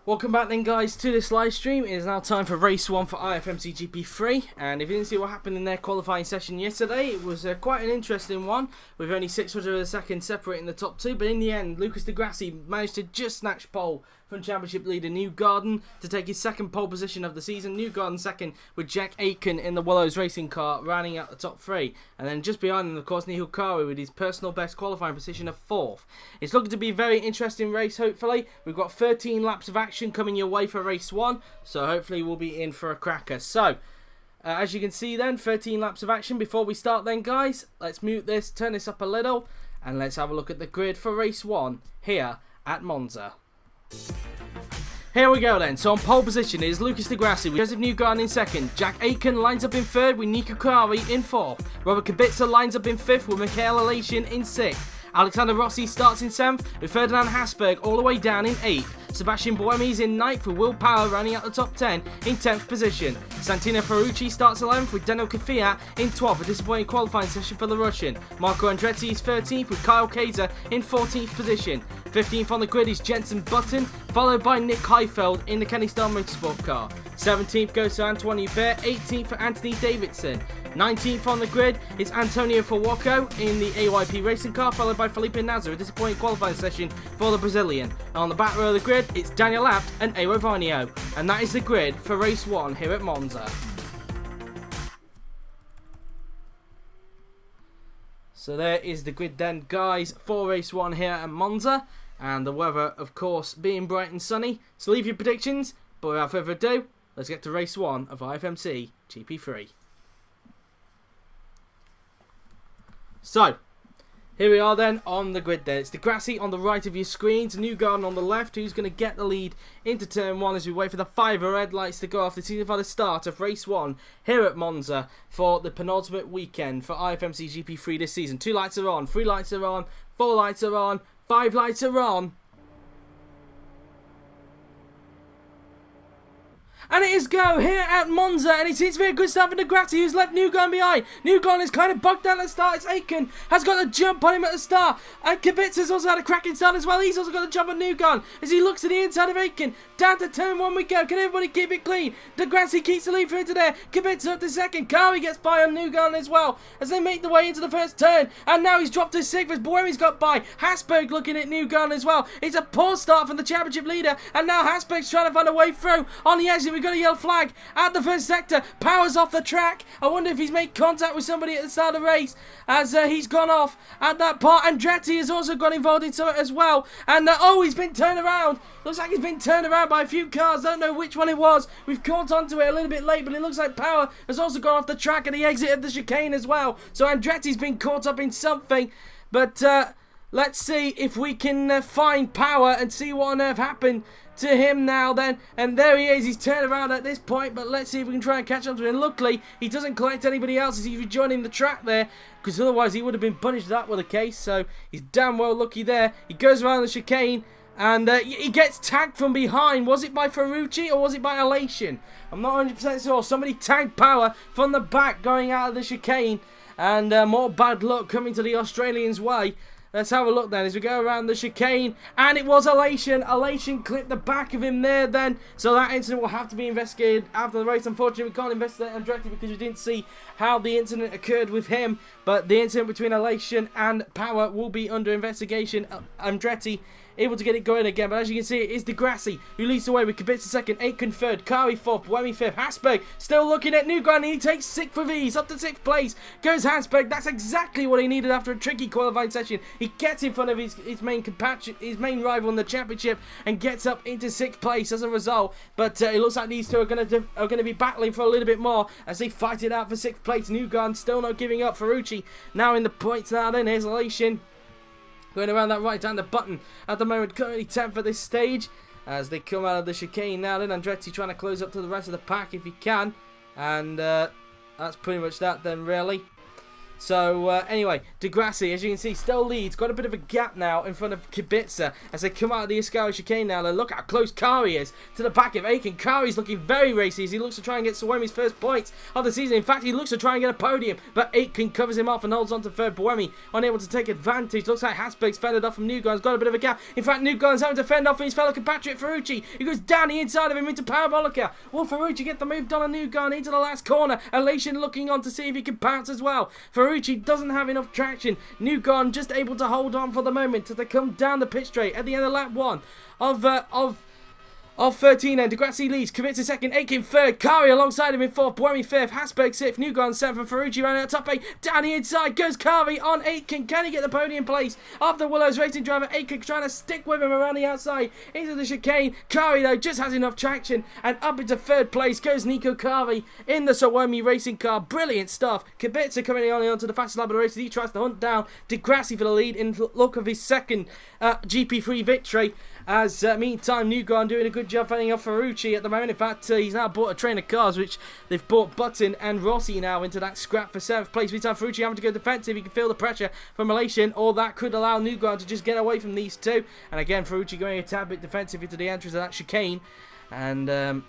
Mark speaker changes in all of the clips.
Speaker 1: Welcome back then guys to this live stream. It is now time for race 1 for IFMC GP3, and if you didn't see what happened in their qualifying session yesterday, it was quite an interesting one with only 600 of a second separating the top two, but in the end Lucas Di Grassi managed to just snatch pole from championship leader Newgarden to take his second pole position of the season. Newgarden second with Jack Aitken in the Willows racing car rounding out the top three, and then just behind them of course Nihil with his personal best qualifying position of 4th. It's looking to be a very interesting race hopefully. We've got 13 laps of action coming your way for race 1, so hopefully we'll be in for a cracker. So as you can see then, 13 laps of action. Before we start then guys, let's mute this, turn this up a little, and let's have a look at the grid for race 1 here at Monza. Here we go then. So on pole position is Lucas Di Grassi with Josef Newgarden in second. Jack Aitken lines up in third with Mikhail in fourth. Robert Kubica lines up in fifth with Mikhail Aleshin in sixth. Alexander Rossi starts in 7th with Ferdinand Habsburg all the way down in 8th. Sébastien Buemi is in 9th with Will Power running out the top 10 in 10th position. Santino Ferrucci starts 11th with Daniil Kvyat in 12th, a disappointing qualifying session for the Russian. Marco Andretti is 13th with Kyle Kaiser in 14th position. 15th on the grid is Jensen Button, followed by Nick Heidfeld in the Kennystar Motorsport car. 17th goes to Antoine Hubert, 18th for Anthony Davidson. 19th on the grid is Antonio Fuoco in the AYP racing car, followed by Felipe Nasr, a disappointing qualifying session for the Brazilian. And on the back row of the grid, it's Daniil and Eero Vainio. And that is the grid for race 1 here at Monza. So there is the grid then guys for race 1 here at Monza. And the weather of course being bright and sunny. So leave your predictions, but without further ado, let's get to race 1 of IFMC GP3. So, here we are then on the grid there. It's Di Grassi on the right of your screens, Newgarden on the left, who's going to get the lead into turn 1 as we wait for the 5 red lights to go off to signify the start of race 1 here at Monza for the penultimate weekend for IFMC GP3 this season. 2 lights are on, 3 lights are on, 4 lights are on, 5 lights are on. And it is go here at Monza, and it seems to be a good start for Di Grassi, who's left Newgarden behind. Newgarden is kind of bogged down at the start. It's Aitken has got a jump on him at the start, and Kubica's also had a cracking start as well. He's also got a jump on Newgarden as he looks to the inside of Aitken. Down to turn 1 we go. Can everybody keep it clean? Di Grassi keeps the lead through to there. Kubica up to second. Kari gets by on Newgarden as well as they make the way into the first turn, and now he's dropped to 6th as Buemi's got by. Habsburg looking at Newgarden as well. It's a poor start from the championship leader, and now Habsburg's trying to find a way through. On the exit we've got a yellow flag at the first sector. Power's off the track. I wonder if he's made contact with somebody at the start of the race as he's gone off at that part. Andretti has also got involved in some as well, and oh, he's been turned around. Looks like he's been turned around by a few cars. Don't know which one it was. We've caught onto it a little bit late, but it looks like Power has also gone off the track at the exit of the chicane as well. So Andretti's been caught up in something, but let's see if we can find Power and see what on earth happened to him now then. And there he is. He's turned around at this point, but let's see if we can try and catch up to him. Luckily, he doesn't collect anybody else as he's rejoining the track there, because otherwise he would have been punished if that were the case. So he's damn well lucky there. He goes around the chicane, and he gets tagged from behind. Was it by Ferrucci or was it by Aleshin? I'm not 100% sure. Somebody tagged Power from the back going out of the chicane, and more bad luck coming to the Australians' way. Let's have a look then as we go around the chicane, and it was Aleshin. Aleshin clipped the back of him there then, so that incident will have to be investigated after the race. Unfortunately, we can't investigate Andretti because we didn't see how the incident occurred with him, but the incident between Aleshin and Power will be under investigation. Andretti able to get it going again, but as you can see, it is Di Grassi who leads the way with Kubica second, Aitken third, Kari fourth, Buemi fifth, Habsburg still looking at Newgarden, and he takes 6th with ease. Up to 6th place goes Habsburg. That's exactly what he needed after a tricky qualifying session. He gets in front of his main rival in the championship and gets up into 6th place as a result. But it looks like these two are going to be battling for a little bit more as they fight it out for 6th place. Newgarden still not giving up. Ferrucci now in the points now. Then here's Aleshin going around that right-hander Button at the moment, currently 10th at this stage as they come out of the chicane now. Then Andretti trying to close up to the rest of the pack if he can, and that's pretty much that then really. So, anyway, Grassi, as you can see, still leads. Got a bit of a gap now in front of Kubica as they come out of the Ascari chicane now. And look how close Kari is to the back of Aitken. Kari's looking very racy as he looks to try and get Buemi's first points of the season. In fact, he looks to try and get a podium, but Aitken covers him off and holds on to third. Buemi unable to take advantage. Looks like Habsburg's fended off from Newgarden's got a bit of a gap. In fact, Newgarden's having to fend off from his fellow compatriot Ferrucci. He goes down the inside of him into Parabolica. Will Ferrucci get the move done on Newgarden into the last corner? Aleshin looking on to see if he can pounce as well. Ferrucci doesn't have enough traction. Newgarden just able to hold on for the moment as they come down the pit straight at the end of lap 1 of 13 and Grassi leads, Kvyat second, Aitken third, Kari alongside him in fourth, Buemi fifth, Habsburg sixth, Newgarden seventh, Ferrucci round out top 8, down the inside goes Kari on Aitken. Can he get the podium place of the Willows racing driver? Aitken trying to stick with him around the outside into the chicane. Kari though just has enough traction and up into third place goes Nico Kari in the Buemi racing car. Brilliant stuff. Kubica coming on to the fastest lap of the race as he tries to hunt down Grassi for the lead in look of his second GP3 victory. As meantime, Newgarden doing a good job fending off Ferrucci at the moment. In fact, he's now bought a train of cars, which they've bought Button and Rossi now into that scrap for 7th place. Meantime, Ferrucci having to go defensive. He can feel the pressure from Aleshin, or that could allow Newgarden to just get away from these two. And again, Ferrucci going a tad bit defensive into the entrance of that chicane. And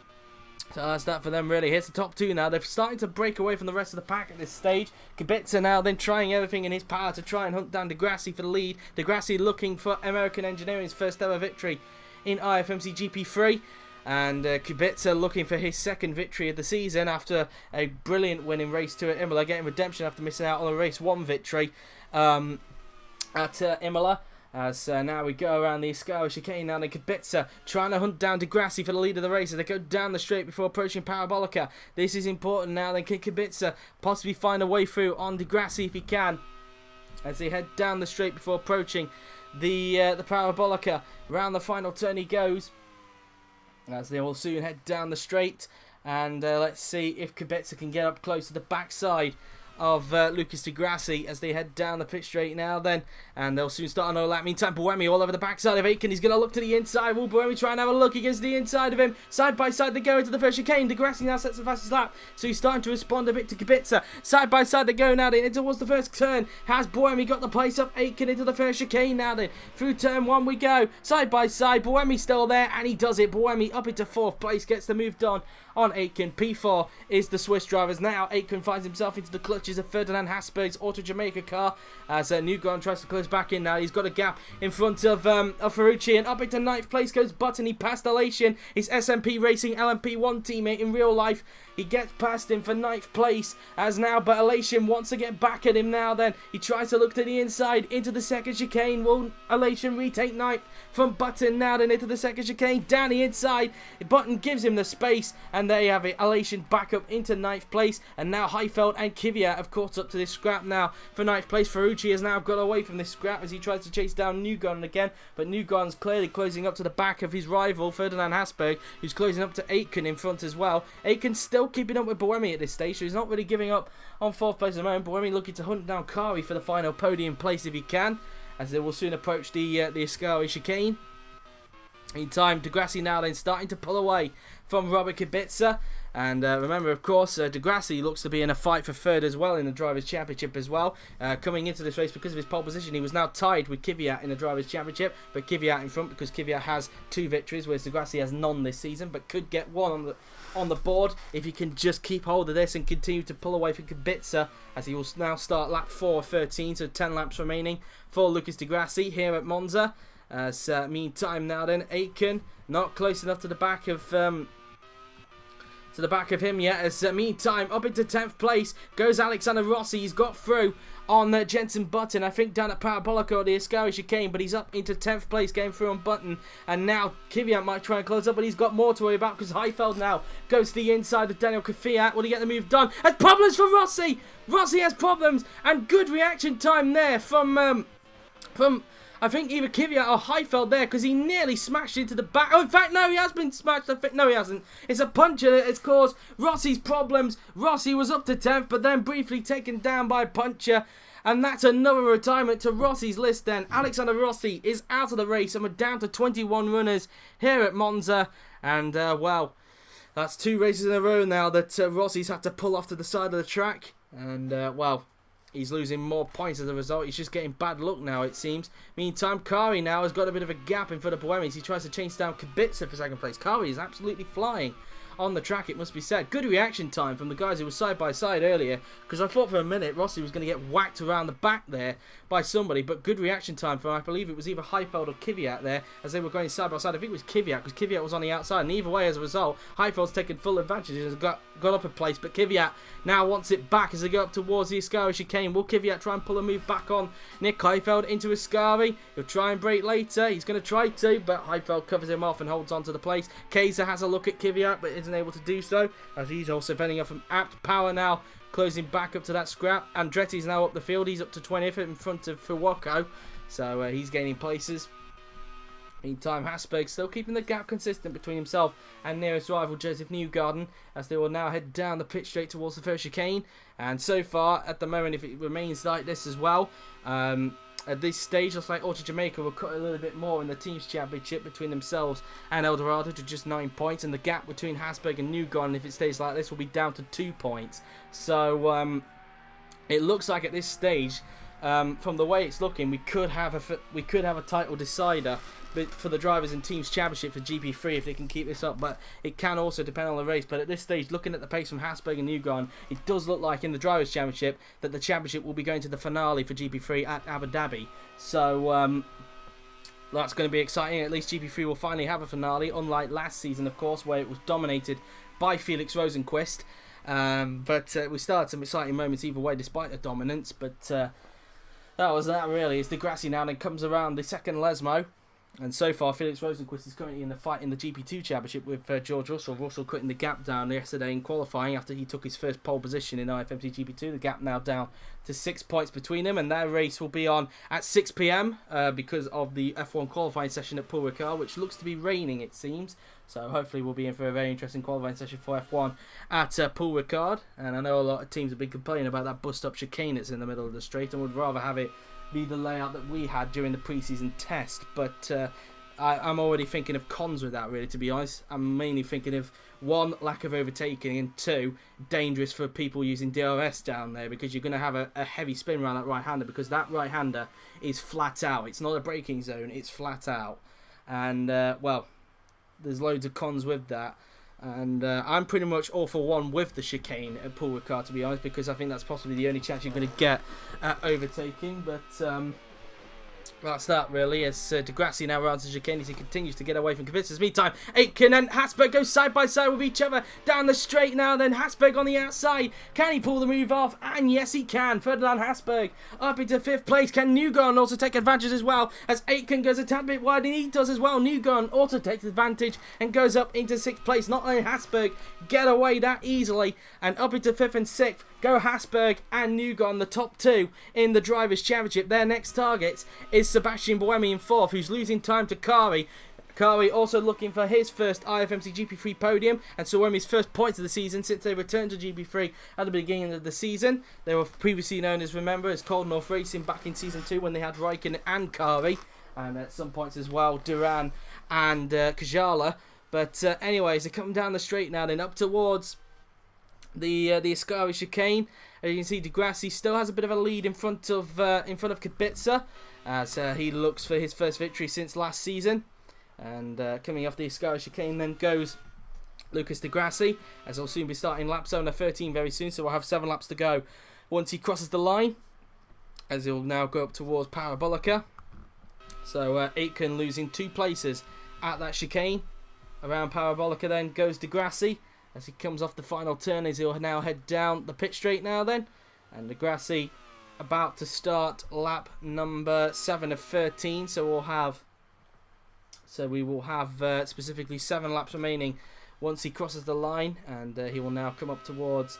Speaker 1: so that's that for them really. Here's the top 2 now. They're starting to break away from the rest of the pack at this stage. Kubica now then trying everything in his power to try and hunt down Grassi for the lead. Grassi looking for American Engineering's first ever victory in IFMC GP3. And Kubica looking for his second victory of the season after a brilliant win in race 2 at Imola. Getting redemption after missing out on a race 1 victory at Imola. As now we go around the Ascari chicane now, and Kubica trying to hunt down Grassi for the lead of the race as they go down the straight before approaching Parabolica. This is important now. Then can Kubica possibly find a way through on Grassi if he can, as they head down the straight before approaching the Parabolica. Round the final turn he goes, as they will soon head down the straight. And let's see if Kubica can get up close to the backside of Lucas Grassi as they head down the pit straight now then, and they'll soon start another lap. Meantime, Buemi all over the backside of Aitken. He's going to look to the inside. Will Buemi try and have a look against the inside of him? Side by side they go into the first chicane. Grassi now sets the fastest lap, so he's starting to respond a bit to Kubica. Side by side they go now then, in towards the first turn. Has Buemi got the place of Aitken into the first chicane now then? Through turn 1 we go, side by side. Buemi's still there, and he does it. Buemi up into 4th place, gets the move done on Aitken. P4 is the Swiss drivers now. Aitken finds himself into the clutches of Ferdinand Habsburg's Auto Jamaica car as Newgarden tries to close back in now. He's got a gap in front of Ferrucci, and up into 9th place goes Button. He passed Aleshin, his SMP Racing LMP1 teammate in real life. He gets past him for 9th place as now, but Aleshin wants to get back at him now then. He tries to look to the inside into the second chicane. Will Aleshin retake 9th from Button now then into the second chicane? Down the inside, Button gives him the space, and there you have it. Aleshin back up into 9th place, and now Heidfeld and Kvyat have caught up to this scrap now for 9th place. Ferrucci has now got away from this scrap as he tries to chase down Newgarden again, but Newgarden's clearly closing up to the back of his rival Ferdinand Habsburg, who's closing up to Aitken in front as well. Aitken's still keeping up with Buemi at this stage, so he's not really giving up on 4th place at the moment. Buemi looking to hunt down Kari for the final podium place if he can, as they will soon approach the Ascari chicane. In time, Grassi now then starting to pull away from Robert Kubica. And remember, of course, Grassi looks to be in a fight for 3rd as well in the Drivers' Championship as well. Coming into this race because of his pole position, he was now tied with Kvyat in the Drivers' Championship, but Kvyat in front because Kvyat has 2 victories, whereas Grassi has none this season, but could get one on the board if he can just keep hold of this and continue to pull away from Kubica, as he will now start lap 4 of 13, so 10 laps remaining for Lucas Grassi here at Monza. Meantime now then, Aitken not close enough to the back of him yet, as meantime up into 10th place goes Alexander Rossi. He's got through on Jensen Button, I think down at Parabolica or the Ascari chicane, but he's up into 10th place, getting through on Button. And now Kvyat might try and close up, but he's got more to worry about because Heidfeld now goes to the inside of Daniil Kvyat. Will he get the move done? Has problems for Rossi. Rossi has problems, and good reaction time there from I think either Kvyat or Heidfeld there, because he nearly smashed into the back. Oh, in fact, no, he has been smashed. No, he hasn't. It's a puncture that has caused Rossi's problems. Rossi was up to 10th, but then briefly taken down by a puncture. And that's another retirement to Rossi's list then. Alexander Rossi is out of the race, and we're down to 21 runners here at Monza. And, well, that's 2 races in a row now that Rossi's had to pull off to the side of the track. And, well, He's losing more points as a result. He's just getting bad luck now, it seems. Meantime, Kari now has got a bit of a gap in front of Buemi as he tries to chase down Kubica for second place. Kari is absolutely flying on the track, it must be said. Good reaction time from the guys who were side by side earlier, because I thought for a minute Rossi was going to get whacked around the back there by somebody, but good reaction time from, I believe it was either Heidfeld or Kvyat there, as they were going side by side. I think it was Kvyat, because Kvyat was on the outside, and either way, as a result, Heidfeld's taken full advantage and has got up a place, but Kvyat now wants it back as they go up towards the Ascari chicane. Will Kvyat try and pull a move back on Nick Heidfeld into Ascari? He'll try and brake later. He's going to try to, but Heidfeld covers him off and holds on to the place. Kaiser has a look at Kvyat, but isn't able to do so, as he's also fending off from Apt Power now, closing back up to that scrap. Andretti's now up the field. He's up to 20th in front of Fuwako, so he's gaining places. Meantime, Habsburg still keeping the gap consistent between himself and nearest rival Josef Newgarden, as they will now head down the pit straight towards the first chicane. And so far, at the moment, if it remains like this as well, at this stage, looks like Auto Jamaica will cut a little bit more in the team's championship between themselves and El Dorado to just 9 points, and the gap between Habsburg and Newgarden, if it stays like this, will be down to 2 points. So it looks like at this stage, from the way it's looking, we could have a title decider for the drivers and teams championship for GP3 if they can keep this up, but it can also depend on the race. But at this stage, looking at the pace from Habsburg and Newgarden, it does look like in the drivers championship that the championship will be going to the finale for GP3 at Abu Dhabi. So that's going to be exciting. At least GP3 will finally have a finale, unlike last season, of course, where it was dominated by Felix Rosenqvist. But we still had some exciting moments either way, despite the dominance. But that was that, really. As the Grassi now then comes around the second Lesmo. And so far, Felix Rosenqvist is currently in the fight in the GP2 Championship with George Russell. Russell cutting the gap down yesterday in qualifying after he took his first pole position in IFMC GP2. The gap now down to 6 points between them, and their race will be on at 6 PM because of the F1 qualifying session at Paul Ricard, which looks to be raining, it seems. So hopefully we'll be in for a very interesting qualifying session for F1 at Paul Ricard. And I know a lot of teams have been complaining about that bust-up chicane that's in the middle of the straight and would rather have it be the layout that we had during the pre-season test, but I'm already thinking of cons with that, really, to be honest. I'm mainly thinking of, one, lack of overtaking, and two, dangerous for people using DRS down there, because you're going to have a heavy spin around that right-hander, because that right-hander is flat out. It's not a braking zone, it's flat out. And, well, there's loads of cons with that. And I'm pretty much all for one with the chicane at Paul Ricard, to be honest, because I think that's possibly the only chance you're going to get at overtaking. But that's that, really, as Grassi now runs the chicane as he continues to get away from Kvyat. Meantime, Aitken and Habsburg go side by side with each other down the straight now. Then Habsburg on the outside. Can he pull the move off? And yes, he can. Ferdinand Habsburg up into 5th place. Can Newgarden also take advantage as well, as Aitken goes a tad bit wide, and he does as well. Newgarden also takes advantage and goes up into 6th place. Not only Habsburg get away that easily, and up into 5th and 6th go Habsburg and Newgarden, the top two in the Drivers' Championship. Their next targets is Sébastien Buemi in 4th, who's losing time to Kari. Kari also looking for his first IFMC GP3 podium, and so Buemi's first points of the season since they returned to GP3 at the beginning of the season. They were previously known as, remember, as Cold North Racing back in Season 2 when they had Raikkonen and Kari, and at some points as well, Duran and Kajala. But anyways, they're coming down the straight now, then up towards the Ascari chicane. As you can see, Grassi still has a bit of a lead in front of Kubica, as he looks for his first victory since last season. And coming off the Ascari chicane then goes Lucas Grassi, as he'll soon be starting lap zone 13 very soon, so we'll have 7 laps to go once he crosses the line, as he'll now go up towards Parabolica. So Aitken losing 2 places at that chicane. Around Parabolica then goes Grassi, as he comes off the final turn, as he'll now head down the pit straight now then. And Grassi about to start lap number 7 of 13, so we will have specifically 7 laps remaining once he crosses the line, and he will now come up towards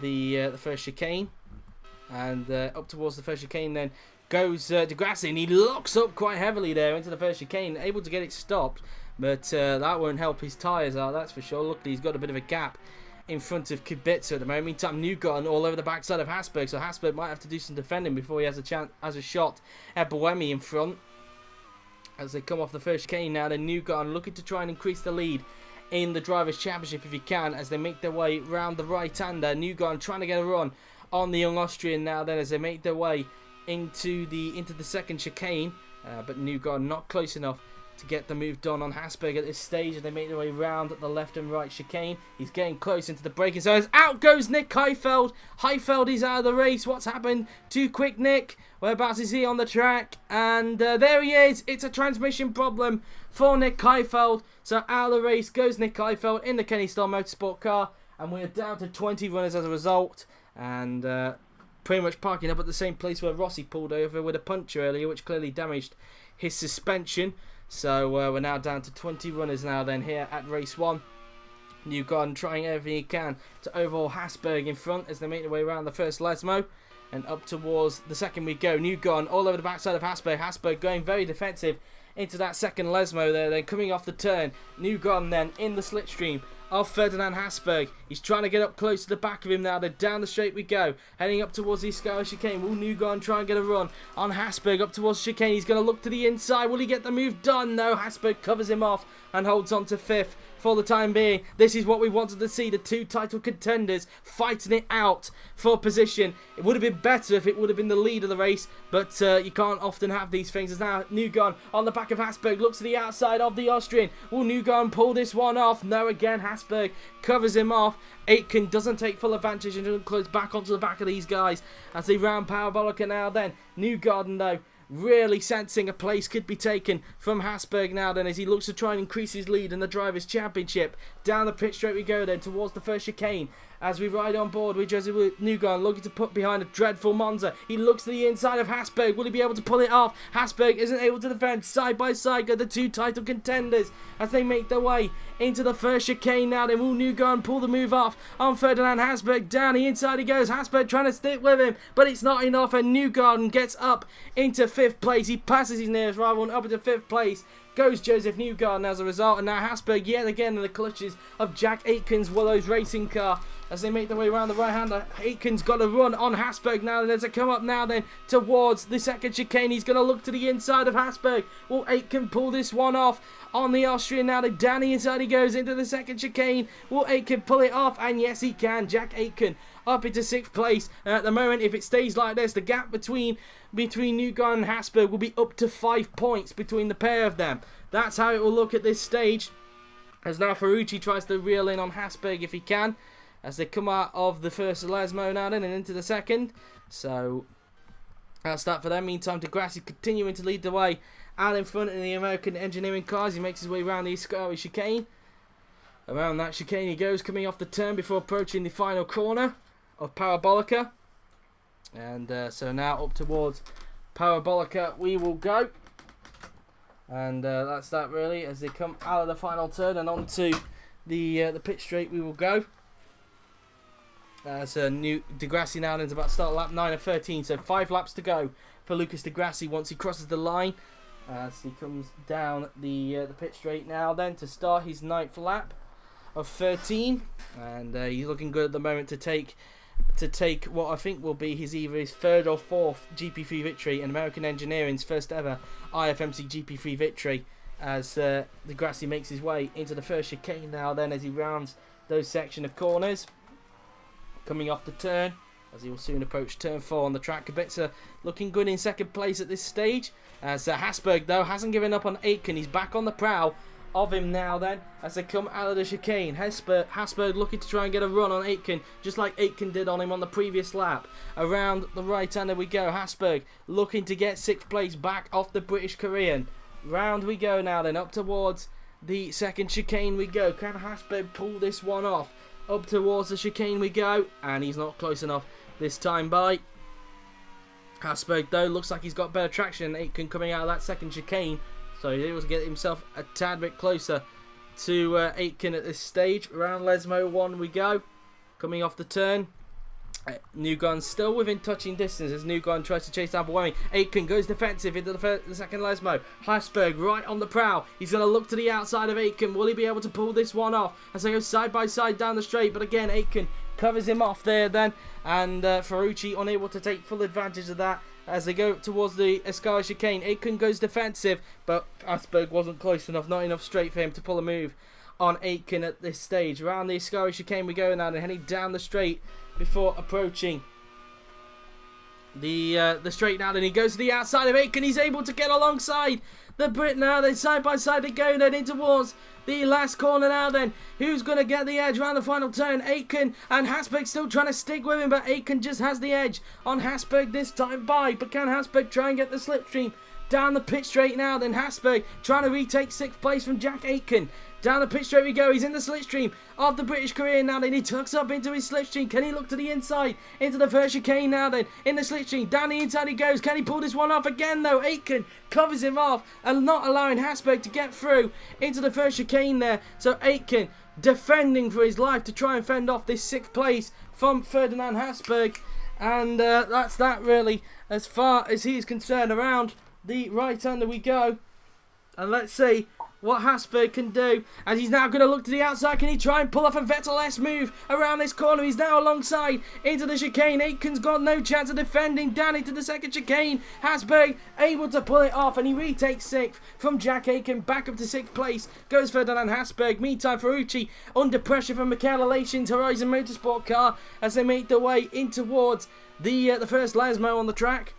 Speaker 1: the first chicane. And up towards the first chicane then goes Grassi, and he locks up quite heavily there into the first chicane, able to get it stopped. But that won't help his tyres out, that's for sure. Luckily, he's got a bit of a gap in front of Kubica at the moment. Meantime, Newgarden all over the backside of Habsburg, so Habsburg might have to do some defending before he has a shot at Buemi in front. As they come off the first chicane now, then Newgarden looking to try and increase the lead in the Drivers' Championship if he can, as they make their way round the right-hander. Newgarden trying to get a run on the young Austrian now then as they make their way into the second chicane. But Newgarden not close enough to get the move done on Habsburg at this stage, and they make their way round the left and right chicane. He's getting close into the braking zones. Out goes Nick Heidfeld. Heidfeld is out of the race. What's happened? Too quick, Nick. Whereabouts is he on the track? And there he is. It's a transmission problem for Nick Heidfeld. So out of the race goes Nick Heidfeld in the Kennystar Motorsport car, and we're down to 20 runners as a result, and pretty much parking up at the same place where Rossi pulled over with a puncture earlier, which clearly damaged his suspension. So we're now down to 20 runners now then here at race 1. Newgarden trying everything he can to overhaul Habsburg in front as they make their way around the first Lesmo. And up towards the second we go. Newgarden all over the backside of Habsburg. Habsburg going very defensive into that second Lesmo there. Then coming off the turn. Newgarden then in the slipstream of Ferdinand Habsburg. He's trying to get up close to the back of him now. Then down the straight we go. Heading up towards the Escala chicane. Will Newgarden try and get a run on Habsburg up towards the chicane? He's going to look to the inside. Will he get the move done? No. Habsburg covers him off and holds on to 5th. For the time being, this is what we wanted to see, the two title contenders fighting it out for position. It would have been better if it would have been the lead of the race, but you can't often have these things. As now Newgarden on the back of Habsburg looks to the outside of the Austrian. Will Newgarden pull this one off? No, again Habsburg covers him off. Aitken doesn't take full advantage and doesn't close back onto the back of these guys as they round Parabolica now then. Newgarden though really sensing a place could be taken from Habsburg now then as he looks to try and increase his lead in the Drivers' Championship. Down the pit straight we go then towards the first chicane as we ride on board with Josef Newgarden looking to put behind a dreadful Monza. He looks to the inside of Habsburg. Will he be able to pull it off? Habsburg isn't able to defend. Side by side go the two title contenders as they make their way into the first chicane now then. Will Newgarden pull the move off on Ferdinand Habsburg? Down the inside he goes. Habsburg trying to stick with him, but it's not enough, and Newgarden gets up into 5th place. He passes his nearest rival and up into 5th place goes Josef Newgarden as a result, and now Habsburg yet again in the clutches of Jack Aitken's Willows racing car as they make their way around the right-hander. Aitken's got a run on Habsburg now, and as they come up now then towards the second chicane, he's going to look to the inside of Habsburg. Will Aitken pull this one off on the Austrian now? Then down the inside he goes into the second chicane. Will Aitken pull it off? And yes he can. Jack Aitken up into 6th place. And at the moment, if it stays like this, the gap between Newgarden and Habsburg will be up to 5 points between the pair of them. That's how it will look at this stage, as now Ferrucci tries to reel in on Habsburg if he can, as they come out of the first Lesmo now then and into the second. So that's that for them. Meantime, Grassi continuing to lead the way out in front in the American engineering cars. He makes his way around the Escala chicane. Around that chicane he goes, coming off the turn before approaching the final corner of Parabolica. And so now up towards Parabolica we will go. And that's that really, as they come out of the final turn and onto the pit straight we will go. So De Grassi now is about to start lap 9 of 13, so 5 laps to go for Lucas De Grassi once he crosses the line. As he comes down the pit straight now then to start his 9th lap of 13, and he's looking good at the moment to take what I think will be either his 3rd or 4th GP3 victory and American Engineering's first ever IFMC GP3 victory, as De Grassi makes his way into the first chicane now then as he rounds those section of corners. Coming off the turn, as he will soon approach turn 4 on the track. Kubica looking good in 2nd place at this stage, as Habsburg though hasn't given up on Aitken. He's back on the prowl of him now then as they come out of the chicane. Habsburg looking to try and get a run on Aitken, just like Aitken did on him on the previous lap. Around the right-hander we go. Habsburg looking to get 6th place back off the British Korean. Round we go now then, up towards the second chicane we go. Can Habsburg pull this one off? Up towards the chicane we go, and he's not close enough this time by. Habsburg though looks like he's got better traction than Aitken coming out of that second chicane, so he's able to get himself a tad bit closer to Aitken at this stage. Around Lesmo 1 we go, coming off the turn. Newgarden still within touching distance as Newgarden tries to chase down Buemi. Aitken goes defensive into the second Lesmo. Habsburg right on the prowl. He's going to look to the outside of Aitken. Will he be able to pull this one off as they go side by side down the straight? But again, Aitken covers him off there then, and Ferrucci unable to take full advantage of that as they go towards the Escala chicane. Aitken goes defensive, but Habsburg wasn't close enough, not enough straight for him to pull a move on Aitken at this stage. Around the Escala chicane we go now and heading down the straight before approaching the straight now. Then he goes to the outside of Aitken. He's able to get alongside the Brit now. Then side by side they go then in towards the last corner now then. Who's going to get the edge around the final turn? Aitken, and Habsburg still trying to stick with him, but Aitken just has the edge on Habsburg this time by. But can Habsburg try and get the slipstream down the pit straight now? Then Habsburg trying to retake 6th place from Jack Aitken. Down the pit straight we go. He's in the slipstream of the British career now. Then he tucks up into his slipstream. Can he look to the inside? Into the first chicane now then. In the slipstream. Down the inside he goes. Can he pull this one off again though? Aitken covers him off and not allowing Habsburg to get through into the first chicane there. So Aitken defending for his life to try and fend off this 6th place from Ferdinand Habsburg. And that's that really as far as he is concerned. Around the right-hander we go. And let's see what Habsburg can do, as he's now going to look to the outside. Can he try and pull off a Vettel-esque move around this corner? He's now alongside into the chicane. Aitken's got no chance of defending down into the 2nd chicane. Habsburg able to pull it off, and he retakes 6th from Jack Aitken. Back up to 6th place goes Ferdinand Habsburg. Meantime, Ferrucci under pressure from Mikhail Aleshin's Horizon Motorsport car as they make their way in towards the first Lesmo on the track.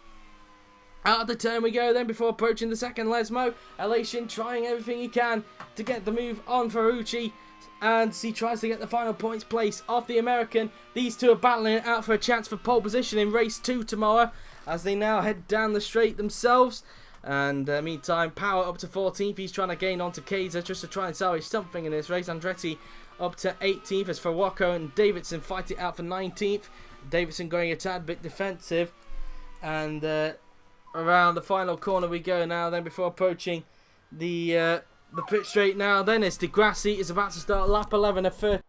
Speaker 1: Out of the turn we go then before approaching the 2nd Lesmo. Aleshin trying everything he can to get the move on Ferrucci, and he tries to get the final points place off the American. These two are battling it out for a chance for pole position in race 2 tomorrow as they now head down the straight themselves. And meantime, Power up to 14th. He's trying to gain onto Kaiser just to try and salvage something in this race. Andretti up to 18th as Farwako and Davidson fight it out for 19th. Davidson going a tad bit defensive. And around the final corner we go now then before approaching the pit straight now then as Grassi is about to start lap 11 of 30.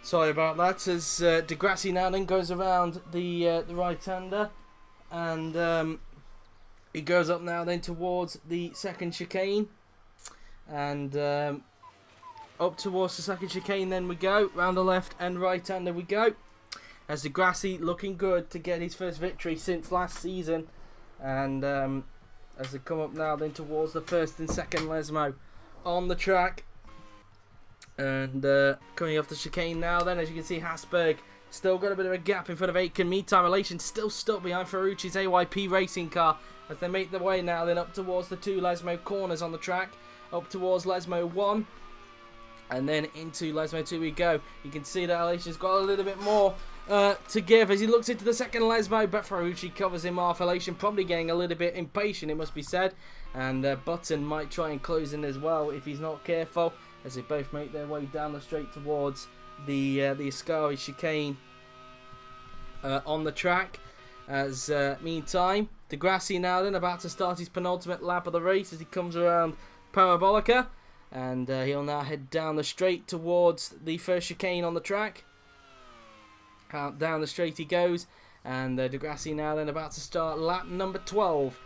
Speaker 1: Sorry about that, as Grassi now then goes around the right-hander, and he goes up now then towards the 2nd chicane, and up towards the 2nd chicane then we go, round the left and right-hander we go, as Grassi looking good to get his first victory since last season, and as they come up now then towards the 1st and 2nd Lesmo on the track. And coming off the chicane now then, as you can see, Habsburg still got a bit of a gap in front of Aitken. Meantime, Aleshin still stuck behind Ferrucci's AYP racing car as they make their way now then up towards the 2 Lesmo corners on the track, up towards Lesmo 1, and then into Lesmo 2 we go. You can see that Aleshin's got a little bit more to give as he looks into the 2nd Lesmo, but Ferrucci covers him off. Aleshin probably getting a little bit impatient, it must be said, and Button might try and close in as well if he's not careful, as they both make their way down the straight towards the Ascari chicane on the track. As meantime, Grassi now then about to start his penultimate lap of the race as he comes around Parabolica, and he'll now head down the straight towards the first chicane on the track. Out down the straight he goes, and Grassi now then about to start lap number 12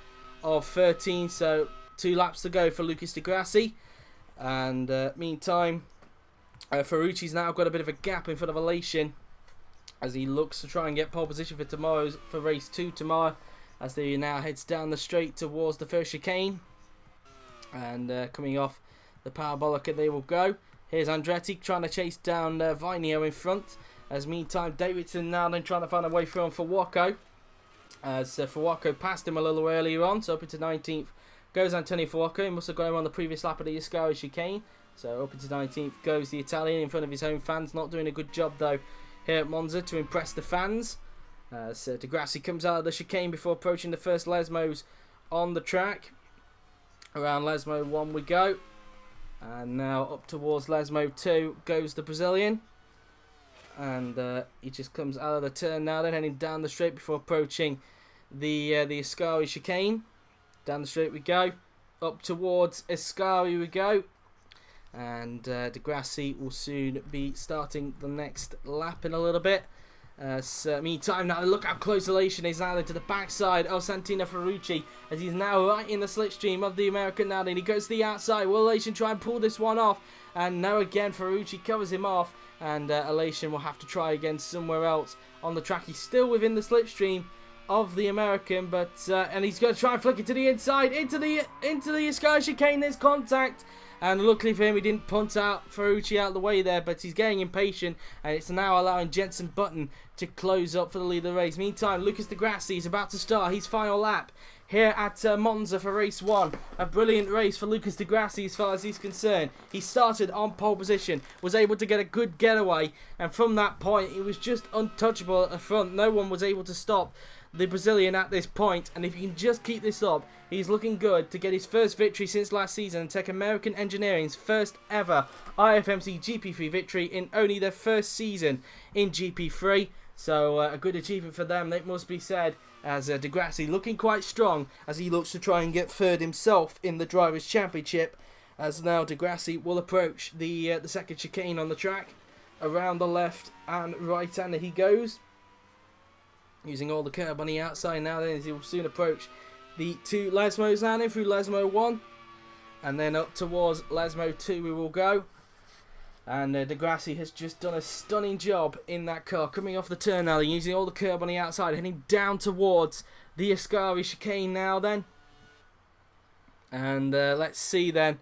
Speaker 1: of 13, so 2 laps to go for Lucas Grassi. And meantime, Ferrucci's now got a bit of a gap in front of Aleshin as he looks to try and get pole position for race 2 tomorrow, as they now heads down the straight towards the first chicane. And coming off the Parabolica they will go. Here's Andretti trying to chase down Vinio in front, as meantime Davidson now then trying to find a way through on Farwako, as Farwako passed him a little earlier on, so up into 19th goes Antonio Farwako. He must have got him on the previous lap of the Ascari chicane. So up into 19th goes the Italian in front of his home fans. Not doing a good job though here at Monza to impress the fans. So Grassi comes out of the chicane before approaching the first Lesmos on the track. Around Lesmo 1 we go. And now up towards Lesmo 2 goes the Brazilian. And he just comes out of the turn now, then heading down the straight before approaching the Ascari chicane. Down the straight we go, up towards Ascari we go, and Grassi will soon be starting the next lap in a little bit, Meantime, now look how close Aleshin is now to the backside of Santino Ferrucci, as he's now right in the slipstream of the American now. And he goes to the outside. Will Aleshin try and pull this one off? And now again, Ferrucci covers him off, and Aleshin will have to try again somewhere else on the track. He's still within the slipstream of the American, but and he's going to try and flick it to the inside, into the Sky chicane. There's contact. And luckily for him, he didn't punt out Ferrucci out of the way there, but he's getting impatient, and it's now allowing Jenson Button to close up for the lead of the race. Meantime, Lucas Di Grassi is about to start his final lap here at Monza for race 1. A brilliant race for Lucas Di Grassi as far as he's concerned. He started on pole position, was able to get a good getaway, and from that point, he was just untouchable at the front. No one was able to stop the Brazilian at this point, and if he can just keep this up, he's looking good to get his first victory since last season and take American Engineering's first ever IFMC GP3 victory in only their first season in GP3. So a good achievement for them, it must be said, as Di Grassi looking quite strong as he looks to try and get third himself in the Drivers' Championship, as now Di Grassi will approach the second chicane on the track. Around the left and right hander he goes, using all the curb on the outside now. Then he will soon approach the two Lesmos now, in through Lesmo 1, and then up towards Lesmo 2 we will go. And Di Grassi has just done a stunning job in that car, coming off the turn now, using all the curb on the outside, heading down towards the Ascari chicane now then. And let's see then,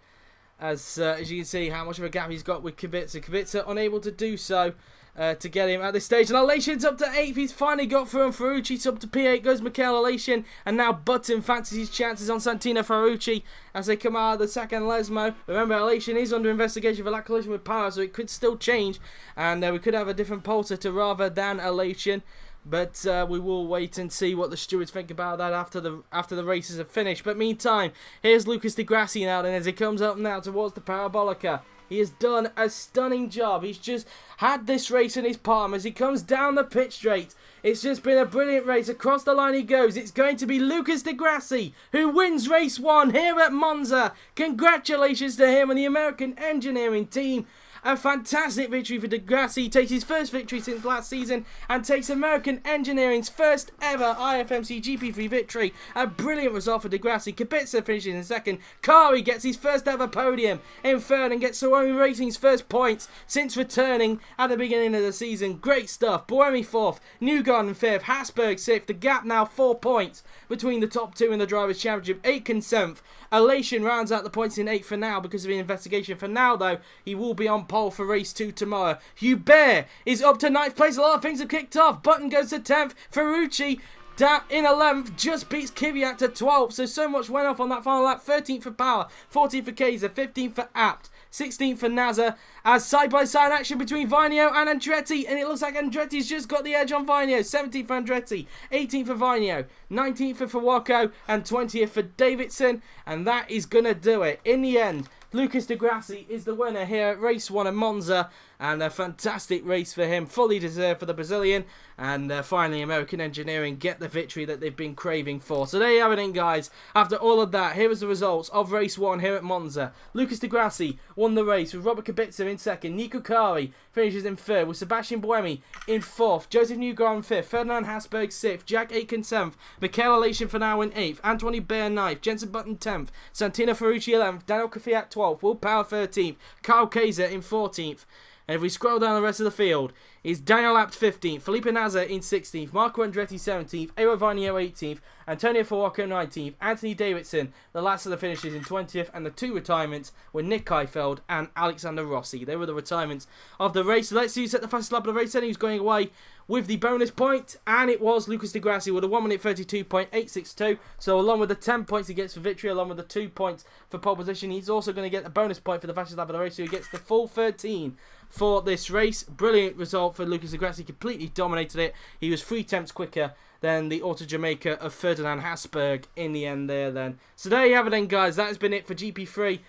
Speaker 1: as you can see, how much of a gap he's got with Kubica. Kubica unable to do so to get him at this stage. And Aleshin's up to 8th. He's finally got through, and Ferrucci's up to P8. Goes Mikhail Aleshin. And now Button fancies his chances on Santino Ferrucci as they come out of the second Lesmo. Remember, Aleshin is under investigation for that collision with power, so it could still change. And we could have a different pole sitter rather than Aleshin. But we will wait and see what the stewards think about that after the races are finished. But meantime, here's Lucas Di Grassi now, and as he comes up now towards the Parabolica, he has done a stunning job. He's just had this race in his palm as he comes down the pit straight. It's just been a brilliant race. Across the line he goes. It's going to be Lucas Di Grassi who wins race 1 here at Monza. Congratulations to him and the American Engineering team. A fantastic victory for Di Grassi. He takes his first victory since last season and takes American Engineering's first ever IFMC GP3 victory. A brilliant result for Di Grassi. Kubica finishes in second. Kari gets his first ever podium in third and gets Buemi Racing's first points since returning at the beginning of the season. Great stuff. Buemi 4th, Newgarden 5th, Habsburg 6th. The gap now 4 points between the top 2 in the Drivers' Championship. Aitken 7th. Aleshin rounds out the points in 8th for now because of the investigation. For now, though, he will be on pole for race 2 tomorrow. Hubert is up to 9th place. A lot of things have kicked off. Button goes to 10th. Ferrucci down in 11th, just beats Kvyat to 12th. So much went off on that final lap. 13th for Power, 14th for Kaiser, 15th for Apt, 16th for Nazar, as side-by-side action between Vinio and Andretti, and it looks like Andretti's just got the edge on Vinio. 17th for Andretti, 18th for Vinio, 19th for Fawako, and 20th for Davidson, and that is going to do it. In the end, Lucas Di Grassi is the winner here at race 1 at Monza, and a fantastic race for him, fully deserved for the Brazilian, and finally American Engineering get the victory that they've been craving for. So there you have it then, guys. After all of that, here is the results of race 1 here at Monza. Lucas Di Grassi won the race with Robert Kubica in second. Nico Kari finishes in third with Sebastian Buemi in 4th. Josef Newgarden 5th. Ferdinand Habsburg 6th. Jack Aitken 7th. Mikhail Aleshin for now in 8th. Anthony Baer 9th. Jenson Button 10th. Santino Ferrucci 11th. Daniil Kvyat 12th. Will Power 13th. Kyle Kaiser in 14th. And if we scroll down the rest of the field, is Daniil Apt 15th, Felipe Nasr in 16th, Marco Andretti 17th, Eero Vainio 18th, Antonio Fawako 19th, Anthony Davidson, the last of the finishers, in 20th, and the 2 retirements were Nick Heidfeld and Alexander Rossi. They were the retirements of the race. So let's see who set the fastest lap of the race then. He was going away with the bonus point, and it was Lucas Di Grassi with a 1:32.862. So along with the 10 points he gets for victory, along with the 2 points for pole position, he's also going to get a bonus point for the fastest lap of the race, so he gets the full 13 for this race. Brilliant result for Lucas Di Grassi, completely dominated it. He was 3 tenths quicker than the Auto Jamaica of Ferdinand Habsburg in the end there then. So there you have it then, guys. That has been it for GP3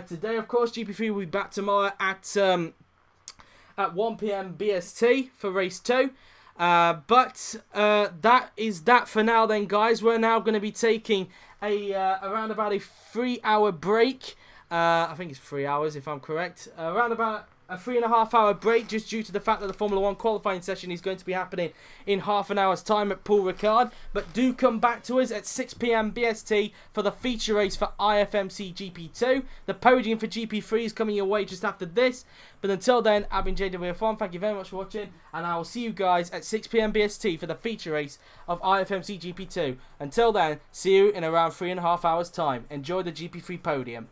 Speaker 1: today. Of course, GP3 will be back tomorrow at 1 PM BST for race 2. But that is that for now then, guys. We're now going to be taking around about a 3-hour break. I think it's 3 hours if I'm correct. Around about a 3.5 hour break just due to the fact that the Formula 1 qualifying session is going to be happening in half an hour's time at Paul Ricard. But do come back to us at 6 PM BST for the feature race for IFMC GP2. The podium for GP3 is coming your way just after this. But until then, I've been JWF1. Thank you very much for watching, and I will see you guys at 6 PM BST for the feature race of IFMC GP2. Until then, see you in around 3.5 hours time. Enjoy the GP3 podium.